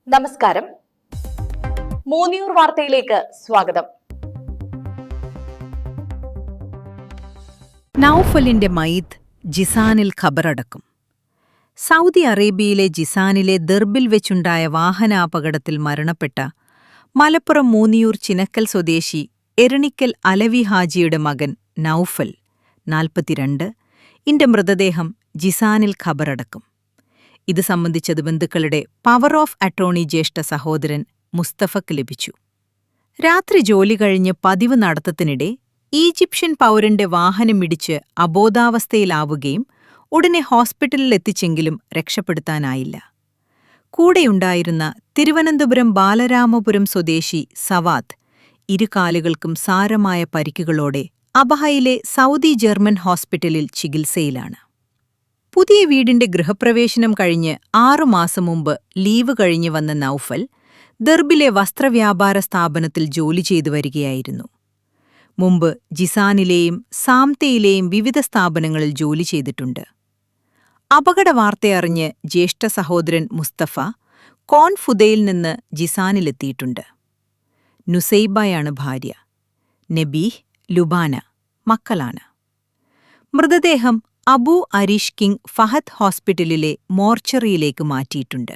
നമസ്കാരം. മൂന്നിയൂർ വാർത്തയിലേക്ക് സ്വാഗതം. നൌഫലിന്റെ മയ്യിത്ത് ജിസാനിൽ ഖബറടക്കും. സൗദി അറേബ്യയിലെ ജിസാനിലെ ദർബിൽ വെച്ചുണ്ടായ വാഹനാപകടത്തിൽ മരണപ്പെട്ട മലപ്പുറം മൂന്നിയൂർ ചിനക്കൽ സ്വദേശി എരണിക്കൽ അലവി ഹാജിയുടെ മകൻ നൌഫൽ 42 ന്റെ മൃതദേഹം ജിസാനിൽ ഖബറടക്കും. ഇത് സംബന്ധിച്ചത് ബന്ധുക്കളുടെ പവർ ഓഫ് അറ്റോർണി ജ്യേഷ്ഠ സഹോദരൻ മുസ്തഫക്ക് ലഭിച്ചു. രാത്രി ജോലി കഴിഞ്ഞ് പതിവ് നടത്തത്തിനിടെ ഈജിപ്ഷ്യൻ പൗരന്റെ വാഹനമിടിച്ച് അബോധാവസ്ഥയിലാവുകയും ഉടനെ ഹോസ്പിറ്റലിലെത്തിച്ചെങ്കിലും രക്ഷപ്പെടുത്താനായില്ല. കൂടെയുണ്ടായിരുന്ന തിരുവനന്തപുരം ബാലരാമപുരം സ്വദേശി സവാത്ത് ഇരുകാലുകൾക്കും സാരമായ പരിക്കുകളോടെ അബഹയിലെ സൗദി ജർമ്മൻ ഹോസ്പിറ്റലിൽ ചികിത്സയിലാണ്. പുതിയ വീടിന്റെ ഗൃഹപ്രവേശനം കഴിഞ്ഞ് 6 മാസം മുമ്പ് ലീവ് കഴിഞ്ഞ് വന്ന നൌഫൽ ദർബിലെ വസ്ത്രവ്യാപാര സ്ഥാപനത്തിൽ ജോലി ചെയ്തു വരികയായിരുന്നു. മുമ്പ് ജിസാനിലെയും സാംതയിലെയും വിവിധ സ്ഥാപനങ്ങളിൽ ജോലി ചെയ്തിട്ടുണ്ട്. അപകടവാർത്തയറിഞ്ഞ് ജ്യേഷ്ഠ സഹോദരൻ മുസ്തഫ കോൺഫുദയിൽ നിന്ന് ജിസാനിലെത്തിയിട്ടുണ്ട്. നുസൈബയാണ് ഭാര്യ. നബീഹ്, ലുബാന മക്കളാണ്. മൃതദേഹം അബു അരീഷ് കിങ് ഫഹദ് ഹോസ്പിറ്റലിലെ മോർച്ചറിയിലേക്ക് മാറ്റിയിട്ടുണ്ട്.